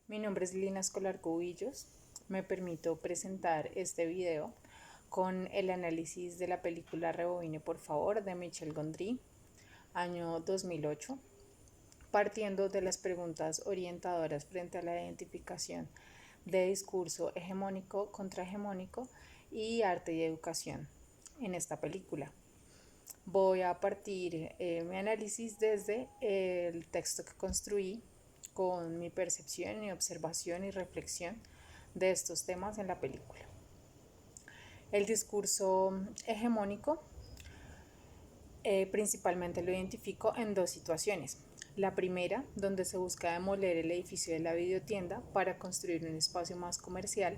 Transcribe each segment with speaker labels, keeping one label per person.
Speaker 1: Mi nombre es Lina Escolar Cubillos. Me permito presentar este video con el análisis de la película Rebobine por favor de Michel Gondry, año 2008, partiendo de las preguntas orientadoras frente a la identificación de discurso hegemónico, contrahegemónico y arte y educación en esta película. Voy a partir mi análisis desde el texto que construí con mi percepción y observación y reflexión de estos temas en la película. El discurso hegemónico principalmente lo identifico en dos situaciones. La primera, donde se busca demoler el edificio de la videotienda para construir un espacio más comercial,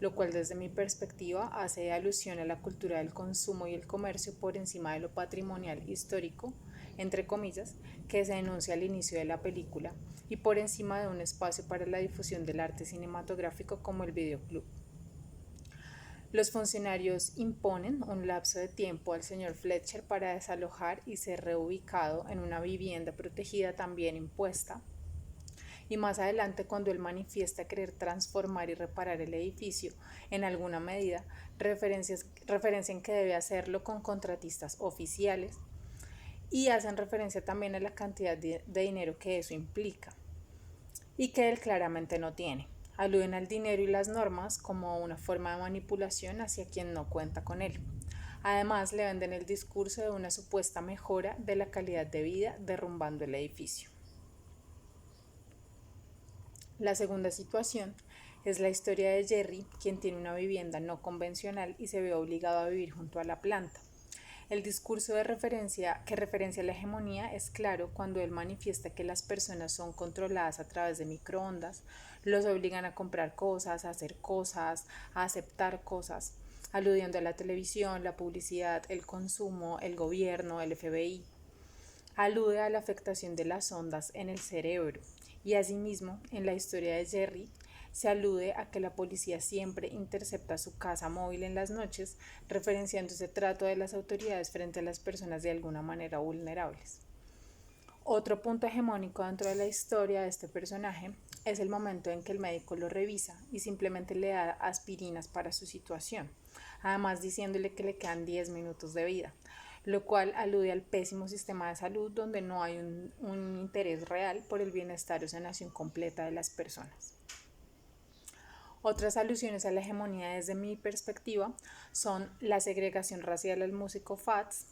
Speaker 1: lo cual desde mi perspectiva hace alusión a la cultura del consumo y el comercio por encima de lo patrimonial histórico, entre comillas, que se denuncia al inicio de la película, y por encima de un espacio para la difusión del arte cinematográfico como el videoclub. Los funcionarios imponen un lapso de tiempo al señor Fletcher para desalojar y ser reubicado en una vivienda protegida también impuesta. Y más adelante, cuando él manifiesta querer transformar y reparar el edificio en alguna medida, referencian que debe hacerlo con contratistas oficiales y hacen referencia también a la cantidad de dinero que eso implica y que él claramente no tiene. Aluden al dinero y las normas como una forma de manipulación hacia quien no cuenta con él. Además, le venden el discurso de una supuesta mejora de la calidad de vida derrumbando el edificio. La segunda situación es la historia de Jerry, quien tiene una vivienda no convencional y se ve obligado a vivir junto a la planta. El discurso que referencia la hegemonía es claro cuando él manifiesta que las personas son controladas a través de microondas, los obligan a comprar cosas, a hacer cosas, a aceptar cosas, aludiendo a la televisión, la publicidad, el consumo, el gobierno, el FBI. Alude a la afectación de las ondas en el cerebro y asimismo en la historia de Jerry se alude a que la policía siempre intercepta su casa móvil en las noches, referenciando ese trato de las autoridades frente a las personas de alguna manera vulnerables. Otro punto hegemónico dentro de la historia de este personaje es el momento en que el médico lo revisa y simplemente le da aspirinas para su situación, además diciéndole que le quedan 10 minutos de vida, lo cual alude al pésimo sistema de salud donde no hay un interés real por el bienestar o sanación completa de las personas. Otras alusiones a la hegemonía desde mi perspectiva son la segregación racial al músico Fats,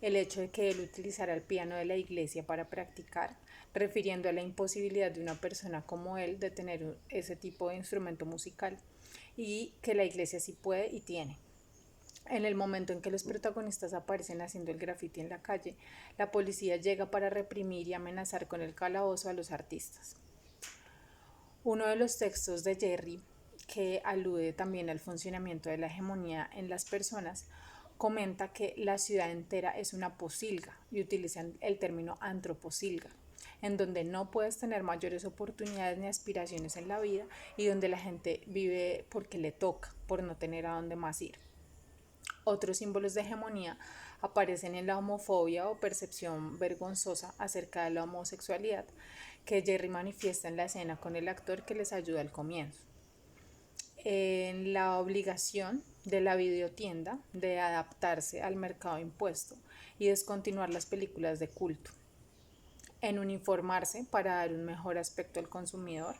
Speaker 1: el hecho de que él utilizara el piano de la iglesia para practicar, refiriendo a la imposibilidad de una persona como él de tener ese tipo de instrumento musical y que la iglesia sí puede y tiene. En el momento en que los protagonistas aparecen haciendo el graffiti en la calle, la policía llega para reprimir y amenazar con el calabozo a los artistas. Uno de los textos de Jerry, que alude también al funcionamiento de la hegemonía en las personas, comenta que la ciudad entera es una posilga y utilizan el término antroposilga, en donde no puedes tener mayores oportunidades ni aspiraciones en la vida y donde la gente vive porque le toca, por no tener a dónde más ir. Otros símbolos de hegemonía aparecen en la homofobia o percepción vergonzosa acerca de la homosexualidad que Jerry manifiesta en la escena con el actor que les ayuda al comienzo. En la obligación de la videotienda de adaptarse al mercado impuesto y descontinuar las películas de culto. En uniformarse para dar un mejor aspecto al consumidor.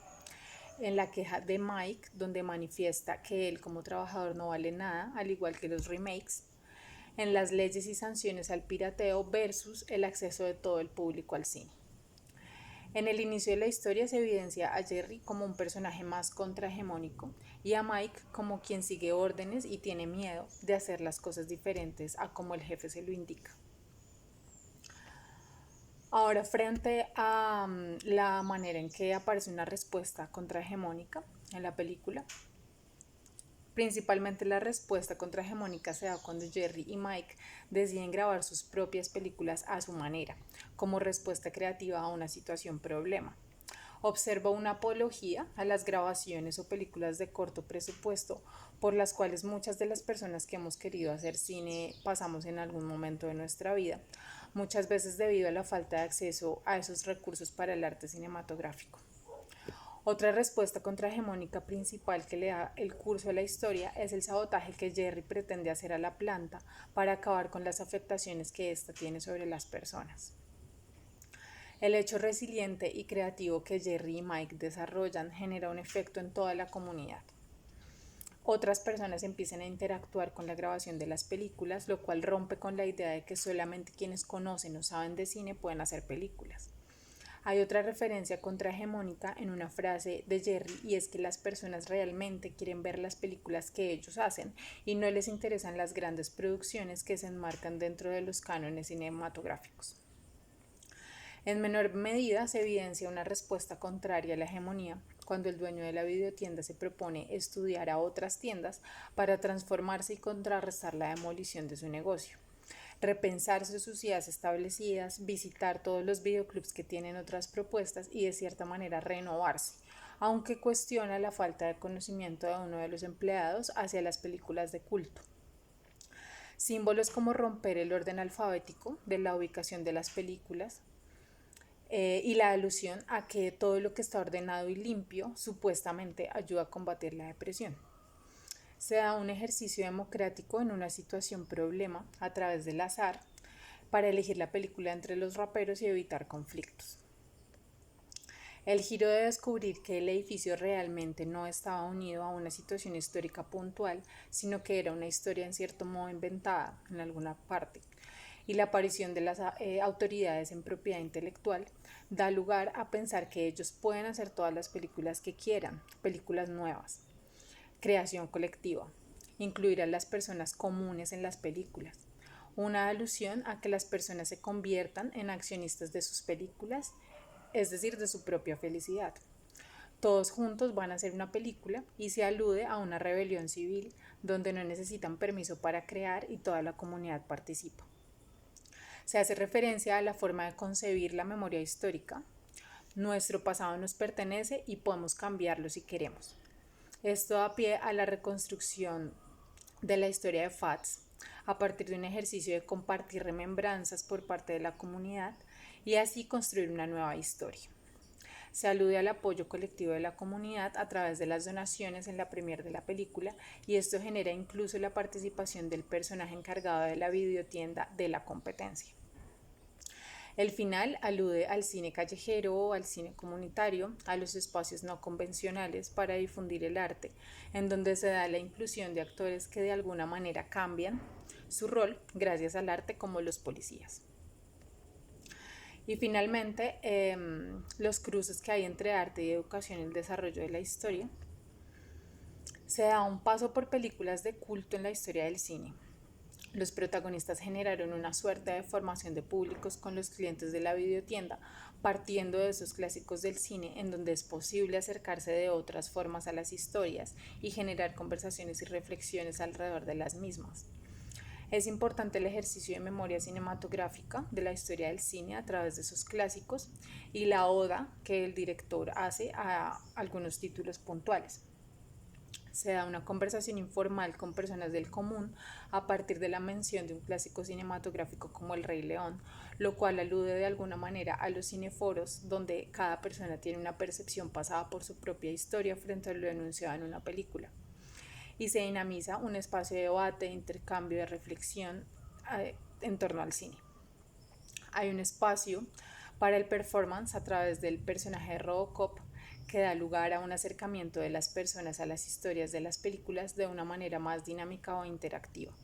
Speaker 1: En la queja de Mike, donde manifiesta que él como trabajador no vale nada, al igual que los remakes, en las leyes y sanciones al pirateo versus el acceso de todo el público al cine. En el inicio de la historia se evidencia a Jerry como un personaje más contrahegemónico y a Mike como quien sigue órdenes y tiene miedo de hacer las cosas diferentes a como el jefe se lo indica. Ahora, frente a la manera en que aparece una respuesta contrahegemónica en la película, principalmente la respuesta contrahegemónica se da cuando Jerry y Mike deciden grabar sus propias películas a su manera, como respuesta creativa a una situación problema. Observa una apología a las grabaciones o películas de corto presupuesto por las cuales muchas de las personas que hemos querido hacer cine pasamos en algún momento de nuestra vida, muchas veces debido a la falta de acceso a esos recursos para el arte cinematográfico. Otra respuesta contrahegemónica principal que le da el curso a la historia es el sabotaje que Jerry pretende hacer a la planta para acabar con las afectaciones que ésta tiene sobre las personas. El hecho resiliente y creativo que Jerry y Mike desarrollan genera un efecto en toda la comunidad. Otras personas empiezan a interactuar con la grabación de las películas, lo cual rompe con la idea de que solamente quienes conocen o saben de cine pueden hacer películas. Hay otra referencia contrahegemónica en una frase de Jerry, y es que las personas realmente quieren ver las películas que ellos hacen y no les interesan las grandes producciones que se enmarcan dentro de los cánones cinematográficos. En menor medida se evidencia una respuesta contraria a la hegemonía cuando el dueño de la videotienda se propone estudiar a otras tiendas para transformarse y contrarrestar la demolición de su negocio, repensarse sus ideas establecidas, visitar todos los videoclubs que tienen otras propuestas y de cierta manera renovarse, aunque cuestiona la falta de conocimiento de uno de los empleados hacia las películas de culto. Símbolos como romper el orden alfabético de la ubicación de las películas y la alusión a que todo lo que está ordenado y limpio supuestamente ayuda a combatir la depresión. Se da un ejercicio democrático en una situación problema a través del azar para elegir la película entre los raperos y evitar conflictos. El giro de descubrir que el edificio realmente no estaba unido a una situación histórica puntual, sino que era una historia en cierto modo inventada en alguna parte, y la aparición de las autoridades en propiedad intelectual da lugar a pensar que ellos pueden hacer todas las películas que quieran, películas nuevas. Creación colectiva. Incluir a las personas comunes en las películas. Una alusión a que las personas se conviertan en accionistas de sus películas, es decir, de su propia felicidad. Todos juntos van a hacer una película y se alude a una rebelión civil donde no necesitan permiso para crear y toda la comunidad participa. Se hace referencia a la forma de concebir la memoria histórica. Nuestro pasado nos pertenece y podemos cambiarlo si queremos. Esto da pie a la reconstrucción de la historia de FATS a partir de un ejercicio de compartir remembranzas por parte de la comunidad y así construir una nueva historia. Se alude al apoyo colectivo de la comunidad a través de las donaciones en la premier de la película, y esto genera incluso la participación del personaje encargado de la videotienda de la competencia. El final alude al cine callejero, al cine comunitario, a los espacios no convencionales para difundir el arte, en donde se da la inclusión de actores que de alguna manera cambian su rol gracias al arte, como los policías. Y finalmente, los cruces que hay entre arte y educación y el desarrollo de la historia. Se da un paso por películas de culto en la historia del cine. Los protagonistas generaron una suerte de formación de públicos con los clientes de la videotienda, partiendo de esos clásicos del cine en donde es posible acercarse de otras formas a las historias y generar conversaciones y reflexiones alrededor de las mismas. Es importante el ejercicio de memoria cinematográfica de la historia del cine a través de esos clásicos y la oda que el director hace a algunos títulos puntuales. Se da una conversación informal con personas del común a partir de la mención de un clásico cinematográfico como El Rey León, lo cual alude de alguna manera a los cineforos donde cada persona tiene una percepción pasada por su propia historia frente a lo enunciado en una película. Y se dinamiza un espacio de debate, de intercambio, de reflexión en torno al cine. Hay un espacio para el performance a través del personaje de Robocop, que da lugar a un acercamiento de las personas a las historias de las películas de una manera más dinámica o interactiva.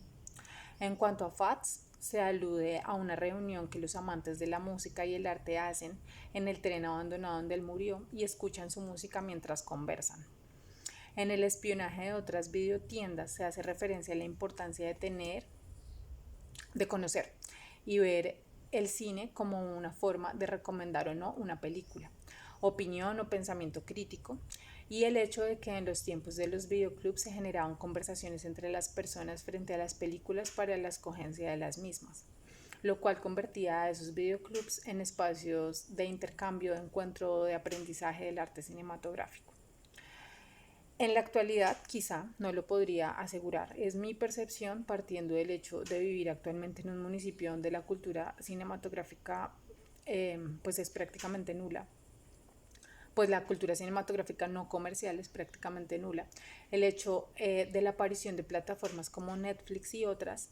Speaker 1: En cuanto a FATS, se alude a una reunión que los amantes de la música y el arte hacen en el tren abandonado donde él murió y escuchan su música mientras conversan. En el espionaje de otras videotiendas se hace referencia a la importancia de conocer y ver el cine como una forma de recomendar o no una película, opinión o pensamiento crítico, y el hecho de que en los tiempos de los videoclubs se generaban conversaciones entre las personas frente a las películas para la escogencia de las mismas, lo cual convertía a esos videoclubs en espacios de intercambio, de encuentro o de aprendizaje del arte cinematográfico. En la actualidad quizá no lo podría asegurar, es mi percepción partiendo del hecho de vivir actualmente en un municipio donde la cultura cinematográfica pues es prácticamente nula, pues la cultura cinematográfica no comercial es prácticamente nula. El hecho de la aparición de plataformas como Netflix y otras,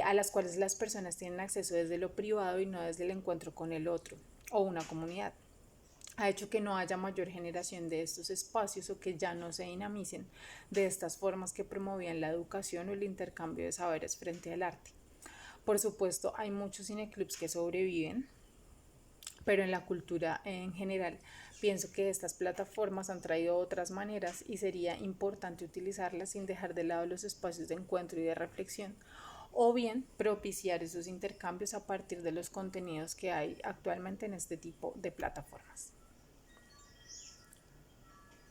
Speaker 1: a las cuales las personas tienen acceso desde lo privado y no desde el encuentro con el otro o una comunidad, ha hecho que no haya mayor generación de estos espacios o que ya no se dinamicen de estas formas que promovían la educación o el intercambio de saberes frente al arte. Por supuesto, hay muchos cineclubs que sobreviven, pero en la cultura en general pienso que estas plataformas han traído otras maneras y sería importante utilizarlas sin dejar de lado los espacios de encuentro y de reflexión, o bien propiciar esos intercambios a partir de los contenidos que hay actualmente en este tipo de plataformas.